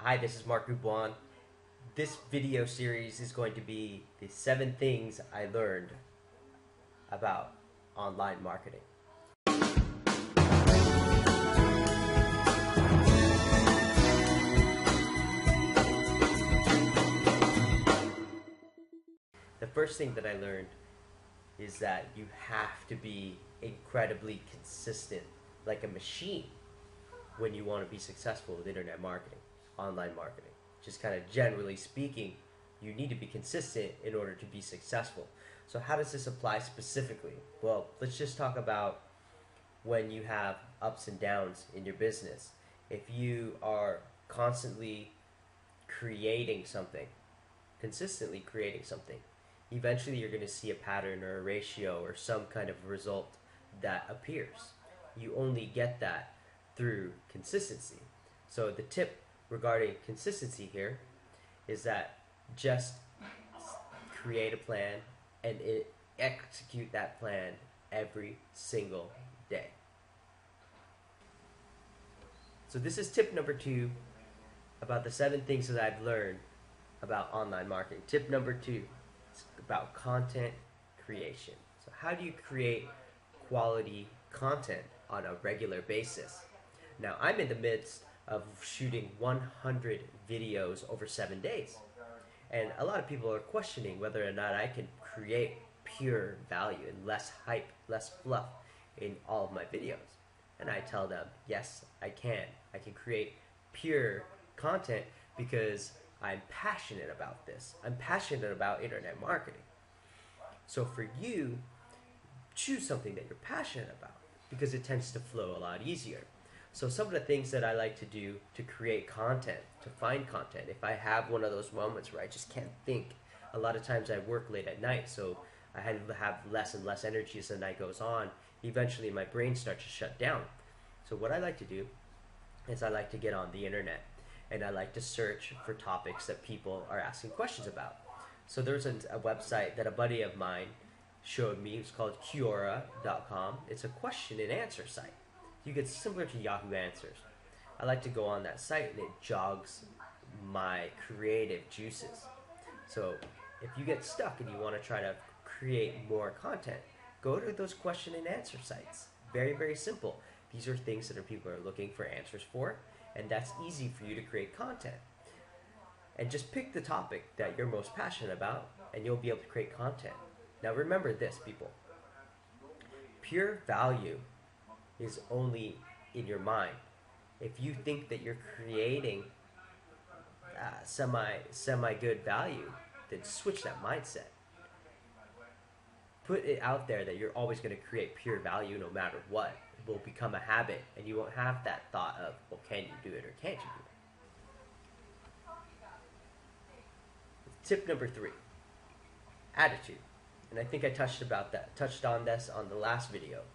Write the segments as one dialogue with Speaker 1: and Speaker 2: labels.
Speaker 1: Hi, this is Mark Gubuan. This video series is going to be the 7 things I learned about online marketing. The first thing that I learned is that you have to be incredibly consistent, like a machine, when you want to be successful with internet marketing, online marketing. Just kind of generally speaking, you need to be consistent in order to be successful. So how does this apply specifically? Well, let's just talk about when you have ups and downs in your business. If you are constantly creating something, consistently creating something, eventually you're going to see a pattern or a ratio or some kind of result that appears. You only get that through consistency. So the tip regarding consistency here is that just create a plan and execute that plan every single day. So this is tip number 2 about the 7 things that I've learned about online marketing. Tip number 2 is about content creation. So how do you create quality content on a regular basis? Now, I'm in the midst of shooting 100 videos over 7 days. And a lot of people are questioning whether or not I can create pure value and less hype, less fluff in all of my videos. And I tell them, yes, I can. I can create pure content because I'm passionate about this. I'm passionate about internet marketing. So for you, choose something that you're passionate about because it tends to flow a lot easier. So some of the things that I like to do to create content, to find content, if I have one of those moments where I just can't think, a lot of times I work late at night, so I have less and less energy as the night goes on. Eventually my brain starts to shut down. So what I like to do is I like to get on the internet and I like to search for topics that people are asking questions about. So there's a website that a buddy of mine showed me. It's called Quora.com. It's a question and answer site. You get similar to Yahoo Answers. I like to go on that site and it jogs my creative juices. So if you get stuck and you want to try to create more content, go to those question and answer sites. Very, very simple. These are things that people are looking for answers for, and that's easy for you to create content. And just pick the topic that you're most passionate about, and you'll be able to create content. Now remember this, people. Pure value is only in your mind. If you think that you're creating semi good value, then switch that mindset. Put it out there that you're always going to create pure value no matter what. It will become a habit, and you won't have that thought of, well, can you do it or can't you do it? Tip number 3, attitude. And I think I touched on this on the last video.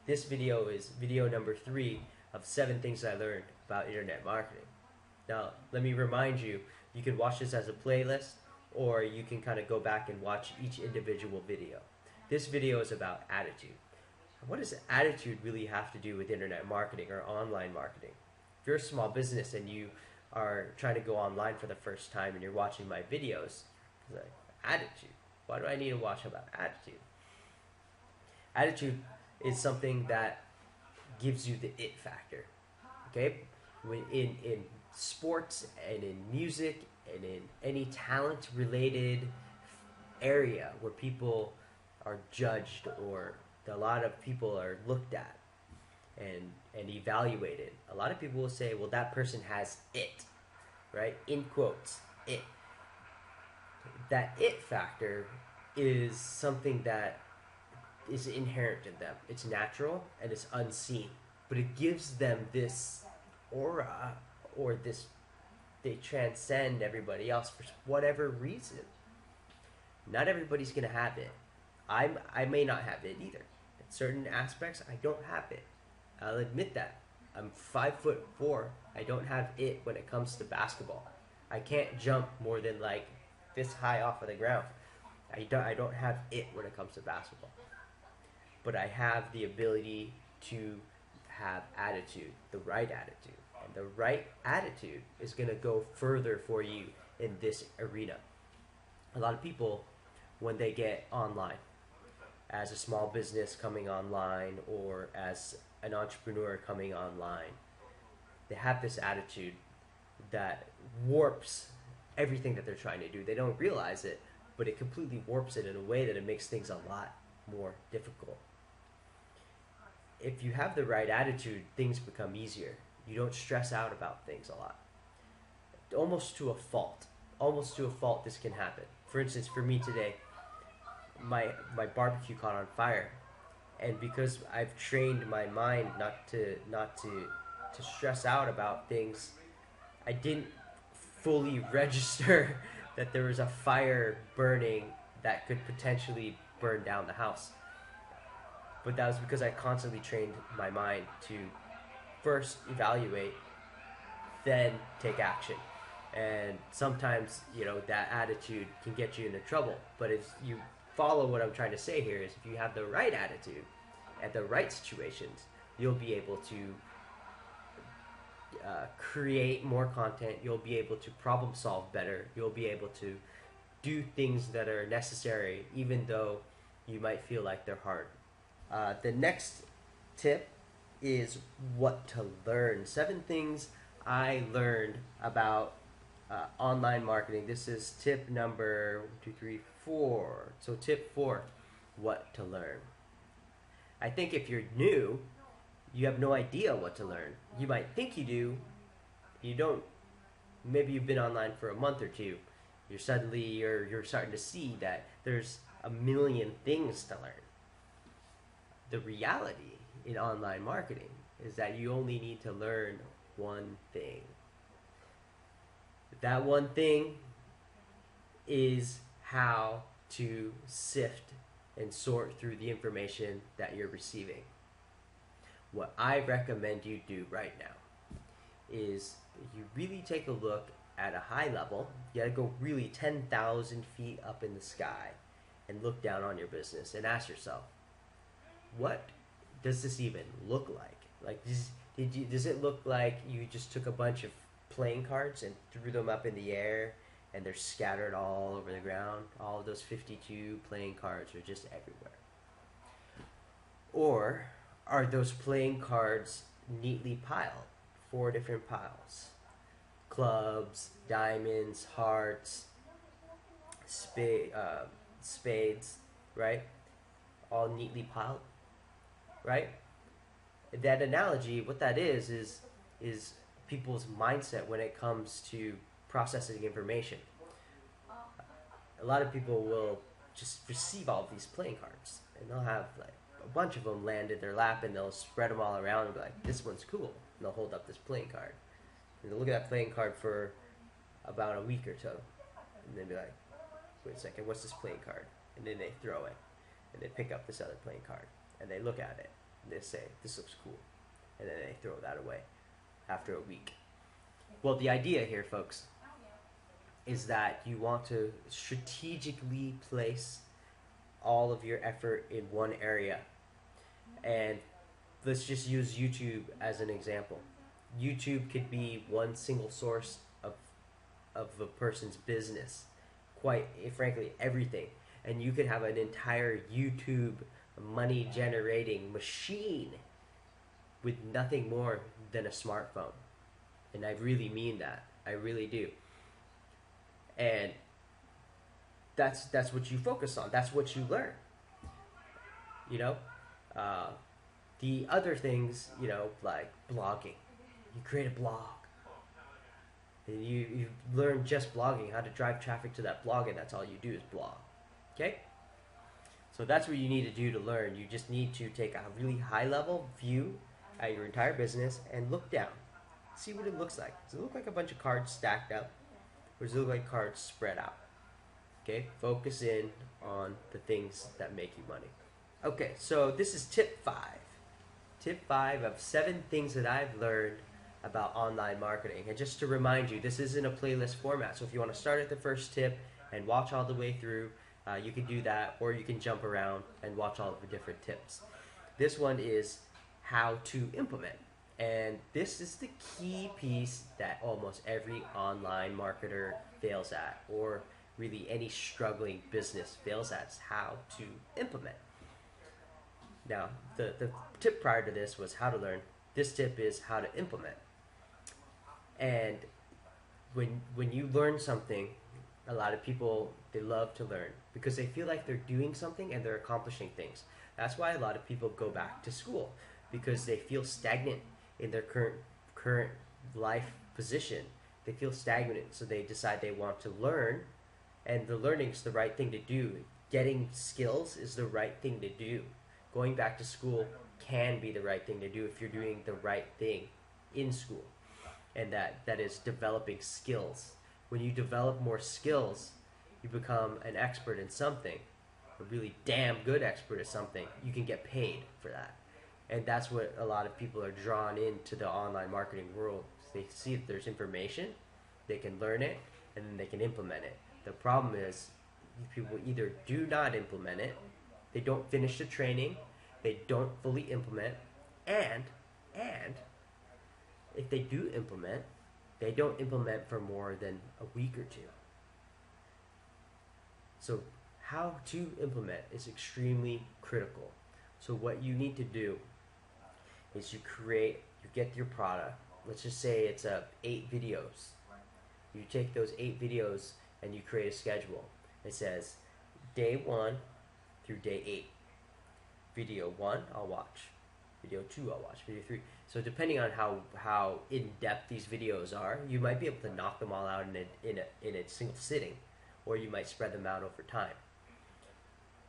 Speaker 1: This video is video number 3 of 7 things I learned about internet marketing. Now, let me remind you, you can watch this as a playlist, or you can kind of go back and watch each individual video. This video is about attitude. What does attitude really have to do with internet marketing or online marketing? If you're a small business and you are trying to go online for the first time and you're watching my videos, it's like, attitude. Why do I need to watch about attitude? Attitude is something that gives you the it factor. Okay? In sports and in music and in any talent related area where people are judged or a lot of people are looked at and evaluated, a lot of people will say, well, that person has it, right? In quotes, it. That it factor is something that is inherent in them. It's natural and it's unseen, but it gives them this aura, or this, they transcend everybody else for whatever reason. Not everybody's gonna have it. I may not have it either. In certain aspects, I don't have it. I'll admit that. I'm 5'4". I don't have it when it comes to basketball. I can't jump more than like this high off of the ground. I don't have it when it comes to basketball. But I have the ability to have attitude, the right attitude. And the right attitude is going to go further for you in this arena. A lot of people, when they get online, as a small business coming online or as an entrepreneur coming online, they have this attitude that warps everything that they're trying to do. They don't realize it, but it completely warps it in a way that it makes things a lot more difficult. If you have the right attitude, things become easier. You don't stress out about things a lot. Almost to a fault. Almost to a fault, this can happen. For instance, for me today, my barbecue caught on fire, and because I've trained my mind not to stress out about things, I didn't fully register that there was a fire burning that could potentially burn down the house. But that was because I constantly trained my mind to first evaluate, then take action. And sometimes, that attitude can get you into trouble. But if you follow what I'm trying to say here, is if you have the right attitude at the right situations, you'll be able to create more content. You'll be able to problem solve better. You'll be able to do things that are necessary, even though you might feel like they're hard. The next tip is what to learn. 7 things I learned about online marketing. This is tip number 1, 2, 3, 4. So tip 4, what to learn. I think if you're new, you have no idea what to learn. You might think you do, you don't. Maybe you've been online for a month or two. You're starting to see that there's a million things to learn. The reality in online marketing is that you only need to learn one thing. That one thing is how to sift and sort through the information that you're receiving. What I recommend you do right now is you really take a look at a high level. You gotta go really 10,000 feet up in the sky and look down on your business and ask yourself, what does this even look like? Like, does it look like you just took a bunch of playing cards and threw them up in the air and they're scattered all over the ground? All of those 52 playing cards are just everywhere. Or are those playing cards neatly piled? 4 different piles. Clubs, diamonds, hearts, spades, right? All neatly piled, right? That analogy, what that is people's mindset when it comes to processing information. A lot of people will just receive all of these playing cards, and they'll have like a bunch of them land in their lap, and they'll spread them all around and be like, this one's cool. And they'll hold up this playing card. And they'll look at that playing card for about a week or so. And they'll be like, wait a second, what's this playing card? And then they throw it. And they pick up this other playing card. And they look at it. And they say, this looks cool. And then they throw that away after a week. Well, the idea here, folks, is that you want to strategically place all of your effort in one area. And let's just use YouTube as an example. YouTube could be one single source of a person's business. Quite frankly, everything. And you could have an entire YouTube money generating machine with nothing more than a smartphone. And I really mean that. I really do. And that's what you focus on. That's what you learn. The other things, like blogging. You create a blog. And you learn just blogging, how to drive traffic to that blog, and that's all you do is blog. Okay? So that's what you need to do to learn. You just need to take a really high-level view at your entire business and look down. See what it looks like. Does it look like a bunch of cards stacked up? Or does it look like cards spread out? Okay? Focus in on the things that make you money. Okay, so this is tip 5. Tip 5 of 7 things that I've learned about online marketing. And just to remind you, this isn't a playlist format. So if you want to start at the first tip and watch all the way through, you can do that, or you can jump around and watch all of the different tips. This one is how to implement. And this is the key piece that almost every online marketer fails at, or really any struggling business fails at, is how to implement. Now, the tip prior to this was how to learn. This tip is how to implement. And when you learn something, a lot of people, they love to learn because they feel like they're doing something and they're accomplishing things. That's why a lot of people go back to school, because they feel stagnant in their current life position. They feel stagnant, so they decide they want to learn, and the learning is the right thing to do. Getting skills is the right thing to do. Going back to school can be the right thing to do if you're doing the right thing in school, and that is developing skills. When you develop more skills, you become an expert in something, a really damn good expert at something. You can get paid for that. And that's what a lot of people are drawn into the online marketing world. They see that there's information, they can learn it, and then they can implement it. The problem is people either do not implement it, they don't finish the training, they don't fully implement, and if they do implement, they don't implement for more than a week or two. So how to implement is extremely critical. So what you need to do is you get your product. Let's just say it's 8 videos. You take those 8 videos and you create a schedule. It says day 1 through day 8. Video 1, I'll watch. Video 2, I'll watch. Video 3. So depending on how in-depth these videos are, you might be able to knock them all out in a single sitting, or you might spread them out over time.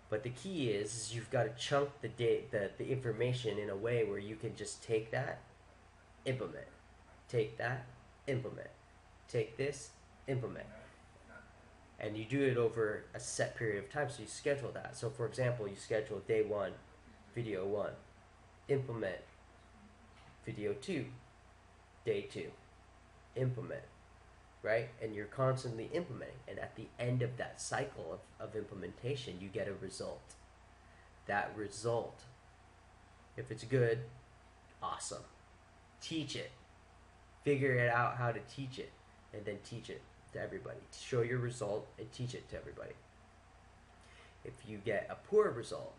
Speaker 1: But the key is you've got to chunk the information in a way where you can just take that, implement. Take that, implement. Take this, implement. And you do it over a set period of time, so you schedule that. So for example, you schedule day 1, video 1. Implement video 2, day 2. Implement. Right? And you're constantly implementing. And at the end of that cycle of implementation, you get a result. That result, if it's good, awesome. Teach it. Figure it out how to teach it. And then teach it to everybody. Show your result and teach it to everybody. If you get a poor result,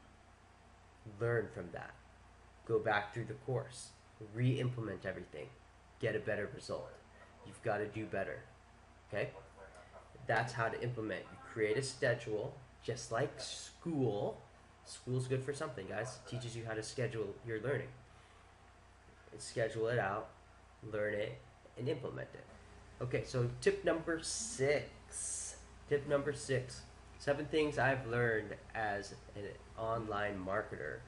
Speaker 1: learn from that. Go back through the course. Re-implement everything. Get a better result. You've got to do better. Okay? That's how to implement. You create a schedule, just like school. School's good for something, guys. It teaches you how to schedule your learning. And schedule it out, learn it, and implement it. Okay, so tip number 6. Tip number 6. 7 things I've learned as an online marketer.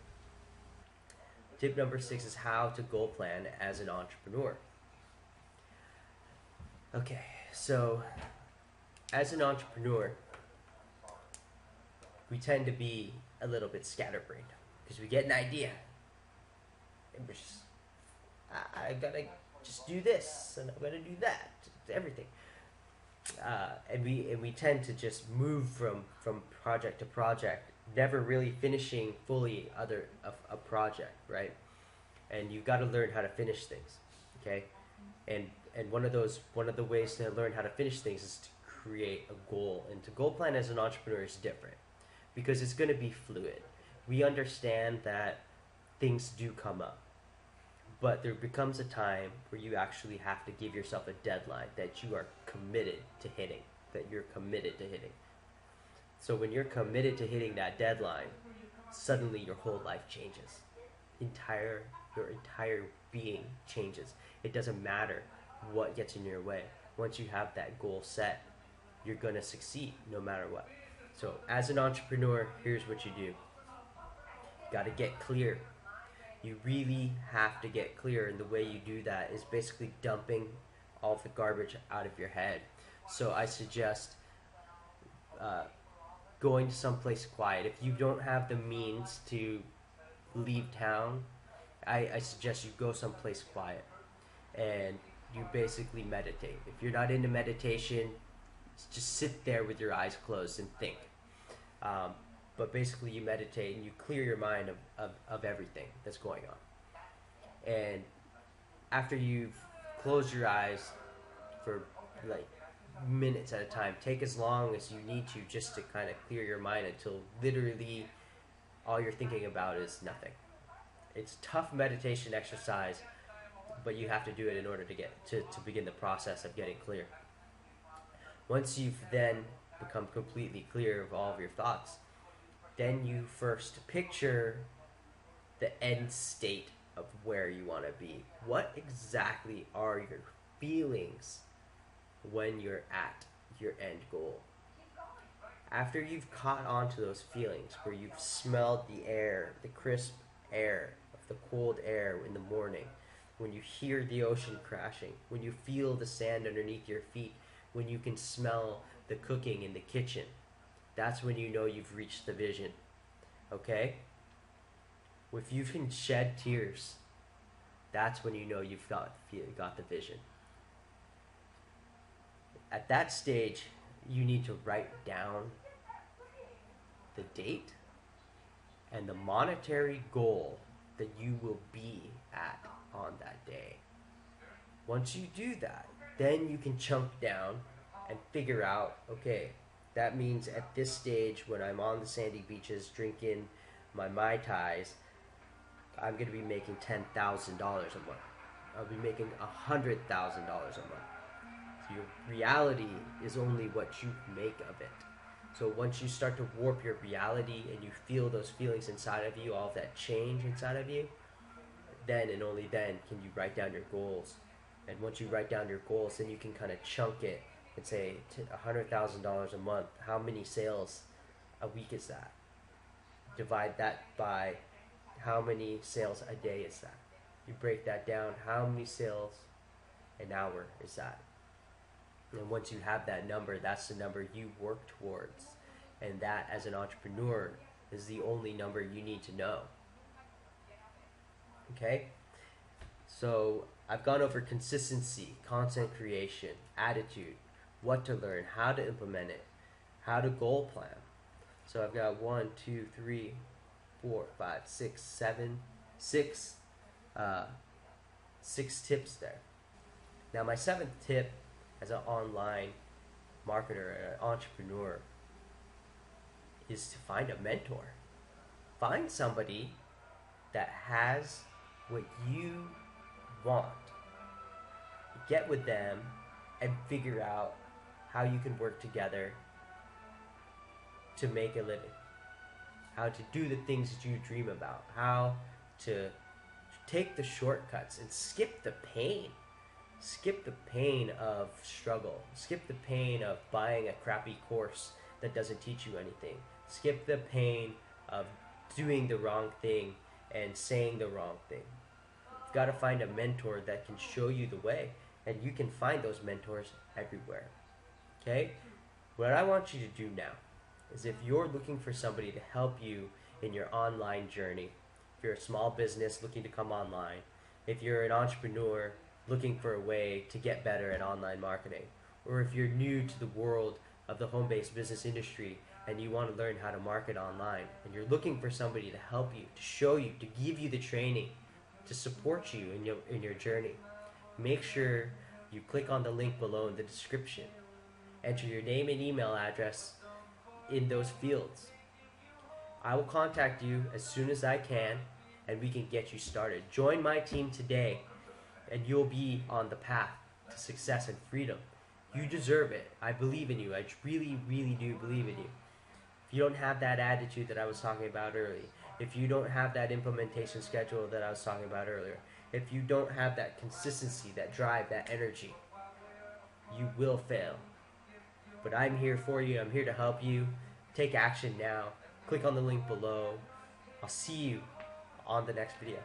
Speaker 1: Tip number 6 is how to goal plan as an entrepreneur. Okay, so as an entrepreneur, we tend to be a little bit scatterbrained because we get an idea and we're just, I gotta just do this and I'm gonna do that, everything. And we tend to just move from project to project, never really finishing fully a project, right? And you've got to learn how to finish things, okay? And one of the ways to learn how to finish things is to create a goal. And to goal plan as an entrepreneur is different because it's going to be fluid. We understand that things do come up, but there becomes a time where you actually have to give yourself a deadline that you are committed to hitting, So when you're committed to hitting that deadline, suddenly your whole life changes. Your entire being changes. It doesn't matter what gets in your way. Once you have that goal set, you're going to succeed no matter what. So as an entrepreneur, here's what you do. You got to get clear. You really have to get clear, and the way you do that is basically dumping all the garbage out of your head. So I suggest going to someplace quiet. If you don't have the means to leave town, I suggest you go someplace quiet and you basically meditate. If you're not into meditation, just sit there with your eyes closed and think. But basically you meditate and you clear your mind of everything that's going on. And after you've closed your eyes for like minutes at a time, take as long as you need to just to kind of clear your mind until literally all you're thinking about is nothing. It's tough meditation exercise, but you have to do it in order to get to begin the process of getting clear. Once you've then become completely clear of all of your thoughts, then you first picture the end state of where you want to be. What exactly are your feelings when you're at your end goal? After you've caught on to those feelings, where you've smelled the air, the crisp air of the cold air in the morning, when you hear the ocean crashing, when you feel the sand underneath your feet, when you can smell the cooking in the kitchen, that's when you know you've reached the vision. Okay? If you can shed tears, that's when you know you've got the vision. At that stage, you need to write down the date and the monetary goal that you will be at on that day. Once you do that, then you can chunk down and figure out, okay, that means at this stage when I'm on the sandy beaches drinking my Mai Tais, I'm going to be making $10,000 a month. I'll be making $100,000 a month. So your reality is only what you make of it. So once you start to warp your reality and you feel those feelings inside of you, all of that change inside of you, then and only then can you write down your goals. And once you write down your goals, then you can kind of chunk it and say $100,000 a month. How many sales a week is that? Divide that by how many sales a day is that? You break that down. How many sales an hour is that? And once you have that number, that's the number you work towards. And that, as an entrepreneur, is the only number you need to know. Okay? So I've gone over consistency, content creation, attitude, what to learn, how to implement it, how to goal plan. So I've got 1, 2, 3, 4, 5, 6, 7, 6 tips there. Now my 7th tip as an online marketer, an entrepreneur, is to find a mentor. Find somebody that has what you want. Get with them and figure out how you can work together to make a living. How to do the things that you dream about. How to take the shortcuts and skip the pain. Skip the pain of struggle. Skip the pain of buying a crappy course that doesn't teach you anything. Skip the pain of doing the wrong thing and saying the wrong thing. You've got to find a mentor that can show you the way, and you can find those mentors everywhere. Okay? What I want you to do now is, if you're looking for somebody to help you in your online journey, if you're a small business looking to come online, if you're an entrepreneur looking for a way to get better at online marketing, or if you're new to the world of the home-based business industry and you want to learn how to market online, and you're looking for somebody to help you, to show you, to give you the training, to support you in your journey, make sure you click on the link below in the description. Enter your name and email address in those fields. I will contact you as soon as I can, and we can get you started. Join my team today, and you'll be on the path to success and freedom. You deserve it. I believe in you. I really, really do believe in you. If you don't have that attitude that I was talking about earlier, if you don't have that implementation schedule that I was talking about earlier, if you don't have that consistency, that drive, that energy, you will fail. But I'm here for you. I'm here to help you. Take action now. Click on the link below. I'll see you on the next video.